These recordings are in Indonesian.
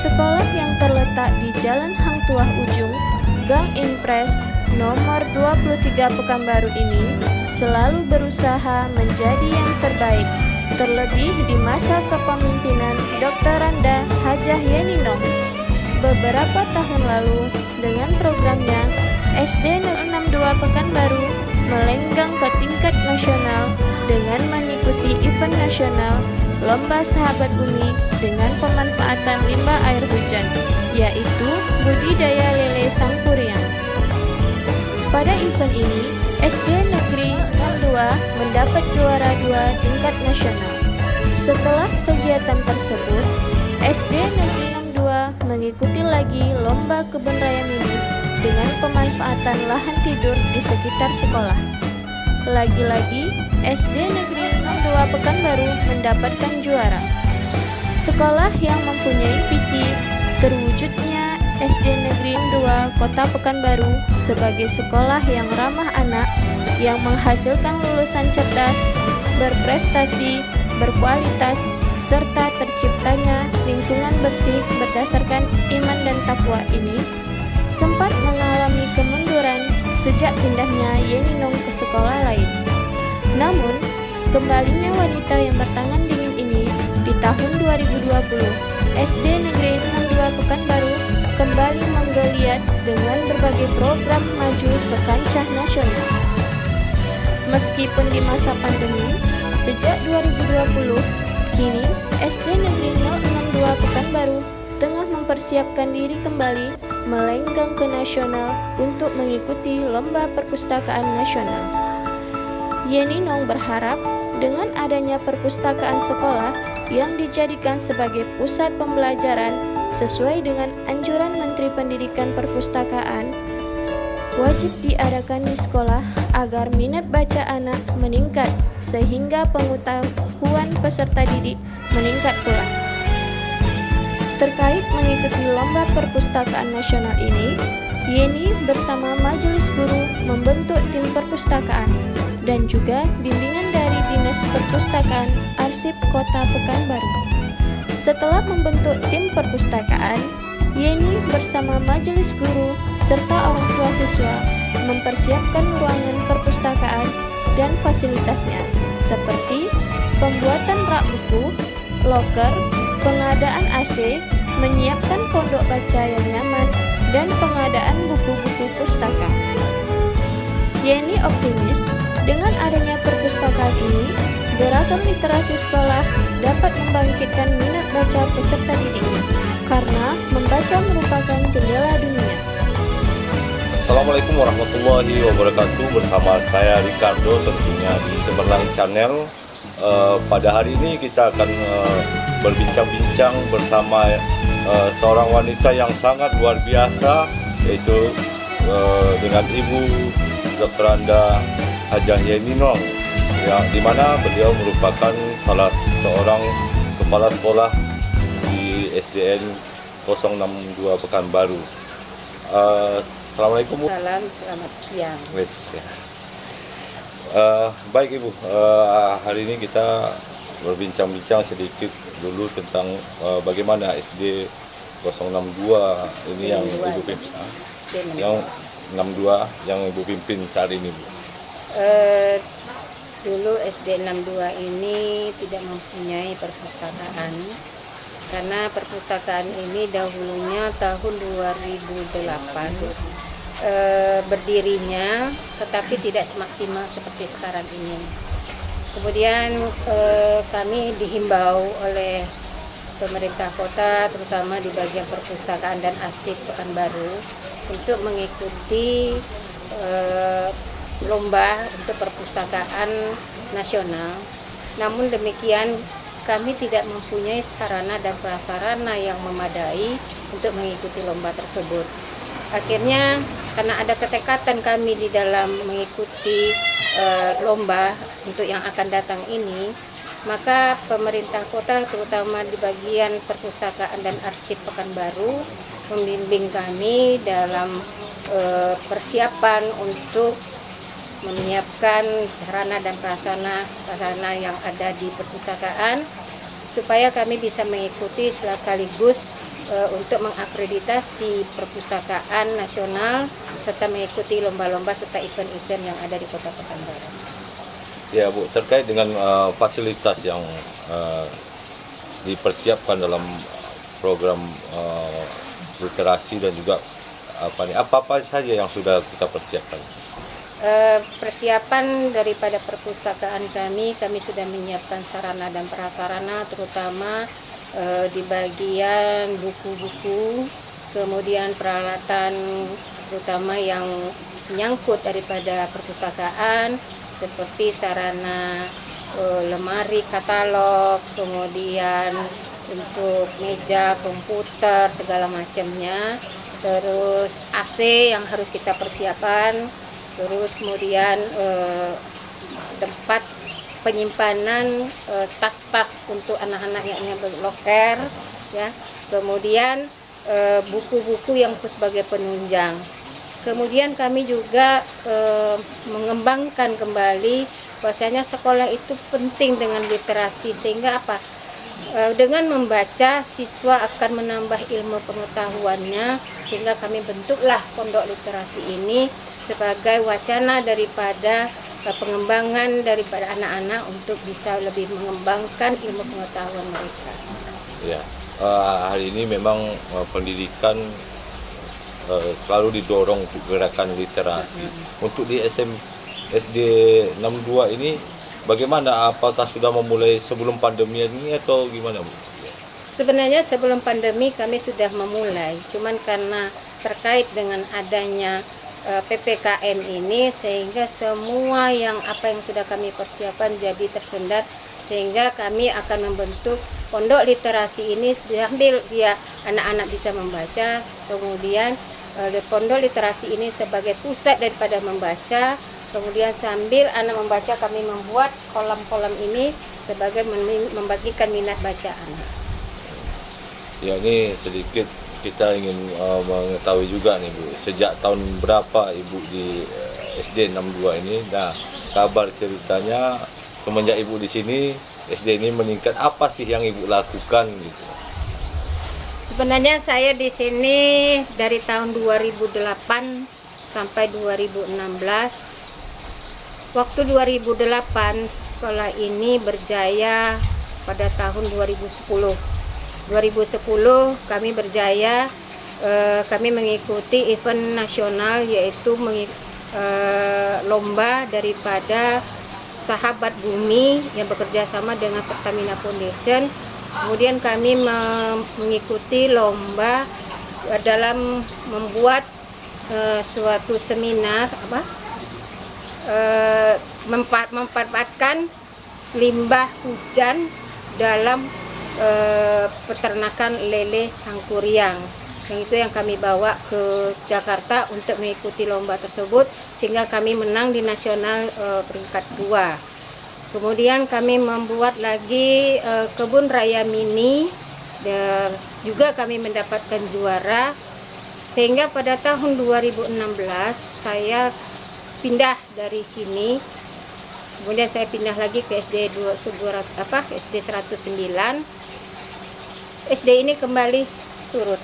Sekolah yang terletak di Jalan Hang Tuah Ujung, Gang Impres, nomor 23 Pekanbaru ini selalu berusaha menjadi yang terbaik, terlebih di masa kepemimpinan Dr. Randa Hajah Yeni Nong. Beberapa tahun lalu, dengan programnya, SD Negeri 62 Pekanbaru melenggang ke tingkat nasional dengan mengikuti event nasional Lomba Sahabat Bumi dengan pemanfaatan limbah air hujan, yaitu budidaya lele sangkuriang. Pada event ini, SD Negeri 62 mendapat juara 2 tingkat nasional. Setelah kegiatan tersebut, SD Negeri 62 mengikuti lagi Lomba Kebun Raya Mini dengan pemanfaatan lahan tidur di sekitar sekolah. Lagi-lagi, SD Negeri 62 Pekanbaru mendapatkan juara. Sekolah yang mempunyai visi terwujudnya SD Negeri 62 Kota Pekanbaru sebagai sekolah yang ramah anak, yang menghasilkan lulusan cerdas, berprestasi, berkualitas, serta terciptanya lingkungan bersih berdasarkan iman dan takwa ini sempat mengalami kemunduran sejak pindahnya Yeni Nong ke sekolah lain. Namun, kembalinya wanita yang bertangan dingin ini di tahun 2020, SD Negeri 62 Pekanbaru kembali menggeliat dengan berbagai program maju ke kancah nasional. Meskipun di masa pandemi, sejak 2020, kini SD Negeri 062 Pekanbaru tengah mempersiapkan diri kembali melenggang ke nasional untuk mengikuti Lomba Perpustakaan Nasional. Yeni Nong berharap dengan adanya perpustakaan sekolah yang dijadikan sebagai pusat pembelajaran sesuai dengan anjuran Menteri Pendidikan Perpustakaan, wajib diadakan di sekolah agar minat baca anak meningkat sehingga pengetahuan peserta didik meningkat pula. Terkait mengikuti Lomba Perpustakaan Nasional ini, Yeni bersama Majelis Guru membentuk tim perpustakaan dan juga bimbingan dari Dinas Perpustakaan Arsip Kota Pekanbaru. Setelah membentuk tim perpustakaan, Yeni bersama Majelis Guru serta orang tua siswa mempersiapkan ruangan perpustakaan dan fasilitasnya seperti pembuatan rak buku, loker, pengadaan AC, menyiapkan pondok baca yang nyaman, dan pengadaan buku-buku pustaka. Yeni optimis dengan adanya perpustakaan ini, gerakan literasi sekolah dapat membangkitkan minat baca peserta didiknya, karena membaca merupakan jendela dunia. Assalamualaikum warahmatullahi wabarakatuh. Bersama saya Ricardo tentunya di Cemerlang Channel. Pada hari ini kita akan berbincang-bincang bersama seorang wanita yang sangat luar biasa, yaitu dengan Ibu Dr. Randa Hajah Yeni Nong, yang dimana beliau merupakan salah seorang kepala sekolah di SDN 062 Pekanbaru. Assalamualaikum Bu. Salam, selamat siang. Yes, ya. Baik Ibu, hari ini kita berbincang-bincang sedikit dulu tentang bagaimana SD 062 ini yang Ibu pimpin, yang 62 yang Ibu pimpin saat ini Bu. Dulu SD 62 ini tidak mempunyai perpustakaan, karena perpustakaan ini dahulunya tahun 2008 berdirinya, tetapi tidak maksimal seperti sekarang ini. Kemudian kami dihimbau oleh pemerintah kota, terutama di bagian perpustakaan dan arsip Pekanbaru, untuk mengikuti lomba untuk perpustakaan nasional. Namun demikian kami tidak mempunyai sarana dan prasarana yang memadai untuk mengikuti lomba tersebut. Akhirnya karena ada ketekatan kami di dalam mengikuti lomba untuk yang akan datang ini, maka pemerintah kota terutama di bagian perpustakaan dan arsip Pekanbaru membimbing kami dalam persiapan untuk menyiapkan sarana dan prasarana yang ada di perpustakaan supaya kami bisa mengikuti sekaligus untuk mengakreditasi perpustakaan nasional serta mengikuti lomba-lomba serta event-event yang ada di Kota Pekanbaru. Ya Bu, terkait dengan fasilitas yang dipersiapkan dalam program literasi dan juga apa saja yang sudah kita persiapkan? Persiapan daripada perpustakaan kami sudah menyiapkan sarana dan prasarana terutama di bagian buku-buku, kemudian peralatan terutama yang menyangkut daripada perpustakaan seperti sarana lemari katalog, kemudian untuk meja, komputer, segala macamnya, terus AC yang harus kita persiapkan, terus kemudian tempat penyimpanan tas-tas untuk anak-anak yang berloker, ya. Kemudian buku-buku yang sebagai penunjang. Kemudian kami juga mengembangkan kembali bahwasanya sekolah itu penting dengan literasi sehingga apa? Dengan membaca siswa akan menambah ilmu pengetahuannya sehingga kami bentuklah pondok literasi ini sebagai wacana daripada pengembangan daripada anak-anak untuk bisa lebih mengembangkan ilmu pengetahuan mereka. Ya, hari ini memang pendidikan selalu didorong untuk gerakan literasi. Untuk di SD 62 ini bagaimana? Apakah sudah memulai sebelum pandemi ini atau gimana Bu? Sebenarnya sebelum pandemi kami sudah memulai, cuman karena terkait dengan adanya PPKM ini sehingga semua yang sudah kami persiapkan jadi tersendat sehingga kami akan membentuk pondok literasi ini sambil dia anak-anak bisa membaca, kemudian pondok literasi ini sebagai pusat daripada membaca, kemudian sambil anak membaca kami membuat kolam-kolam ini sebagai membagikan minat baca anak. Ya, ini sedikit kita ingin mengetahui juga nih Bu, sejak tahun berapa Ibu di SD 62 ini? Nah, kabar ceritanya semenjak Ibu di sini SD ini meningkat, apa sih yang Ibu lakukan gitu? Sebenarnya saya di sini dari tahun 2008 sampai 2016. Waktu 2008 sekolah ini berjaya pada tahun 2010. 2010 kami berjaya, kami mengikuti event nasional yaitu lomba daripada Sahabat Bumi yang bekerja sama dengan Pertamina Foundation. Kemudian kami mengikuti lomba dalam membuat suatu seminar memanfaatkan limbah hujan dalam peternakan lele sangkuriang. Yang itu yang kami bawa ke Jakarta untuk mengikuti lomba tersebut sehingga kami menang di nasional peringkat 2. Kemudian kami membuat lagi kebun raya mini, juga kami mendapatkan juara sehingga pada tahun 2016 saya pindah dari sini. Kemudian saya pindah lagi ke SD 109. SD ini kembali surut.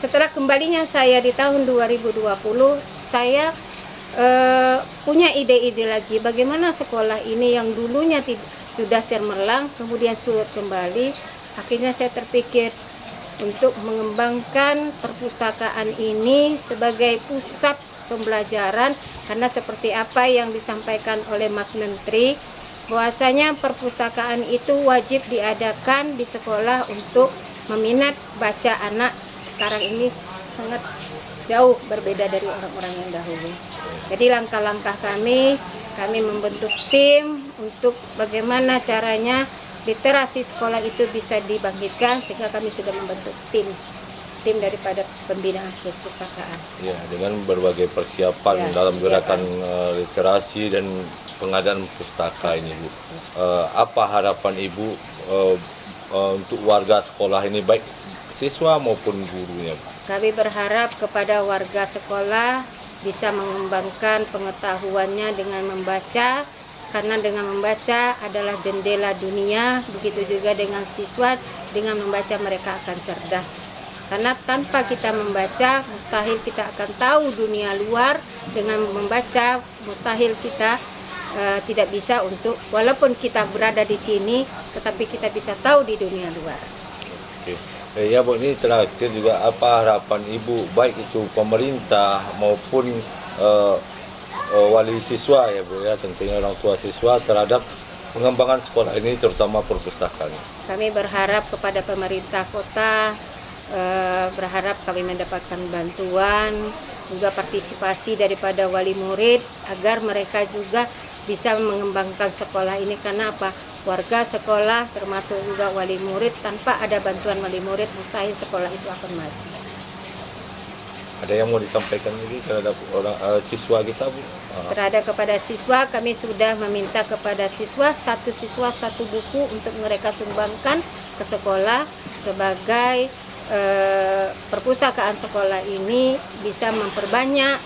Setelah kembalinya saya di tahun 2020, saya punya ide-ide lagi bagaimana sekolah ini yang dulunya sudah cemerlang kemudian surut kembali. Akhirnya saya terpikir untuk mengembangkan perpustakaan ini sebagai pusat pembelajaran, karena seperti apa yang disampaikan oleh Mas Menteri bahwasanya perpustakaan itu wajib diadakan di sekolah untuk meminat baca anak. Sekarang ini sangat jauh berbeda dari orang-orang yang dahulu. Jadi langkah-langkah kami membentuk tim untuk bagaimana caranya literasi sekolah itu bisa dibangkitkan, sehingga kami sudah membentuk tim daripada pembinaan perpustakaan. Ya, dengan berbagai persiapan Ya, dalam persiapan. gerakan literasi dan pengadaan pustaka ini, Bu. Apa harapan Ibu untuk warga sekolah ini, baik siswa maupun gurunya, Bu? Kami berharap kepada warga sekolah bisa mengembangkan pengetahuannya dengan membaca, karena dengan membaca adalah jendela dunia. Begitu juga dengan siswa, dengan membaca mereka akan cerdas. Karena tanpa kita membaca, mustahil kita akan tahu dunia luar. Dengan membaca, mustahil kita tidak bisa untuk, walaupun kita berada di sini, tetapi kita bisa tahu di dunia luar. Oke. Ya, Bu, ini terakhir juga, apa harapan Ibu, baik itu pemerintah maupun wali siswa ya, Bu, ya, tentunya orang tua siswa terhadap pengembangan sekolah ini, terutama perpustakaan. Kami berharap kepada pemerintah kota, berharap kami mendapatkan bantuan, juga partisipasi daripada wali murid, agar mereka juga bisa mengembangkan sekolah ini. Karena apa? Warga sekolah termasuk juga wali murid, tanpa ada bantuan wali murid mustahil sekolah itu akan maju. Ada yang mau disampaikan lagi terhadap orang siswa kita, Bu? Terhadap kepada siswa, kami sudah meminta kepada siswa satu buku untuk mereka sumbangkan ke sekolah, sebagai perpustakaan sekolah ini bisa memperbanyak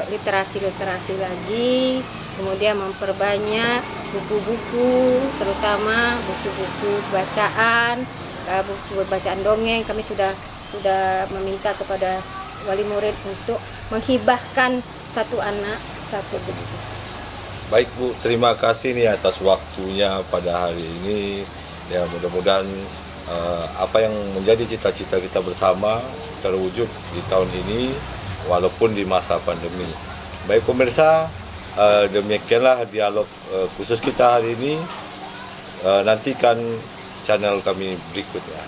literasi lagi, kemudian memperbanyak buku-buku, terutama buku-buku bacaan, buku bacaan dongeng. Kami sudah meminta kepada wali murid untuk menghibahkan satu anak satu buku. Baik, Bu, terima kasih nih atas waktunya pada hari ini. Ya, mudah-mudahan apa yang menjadi cita-cita kita bersama terwujud di tahun ini, walaupun di masa pandemi. Baik pemirsa, demikianlah dialog khusus kita hari ini. Nantikan channel kami berikutnya.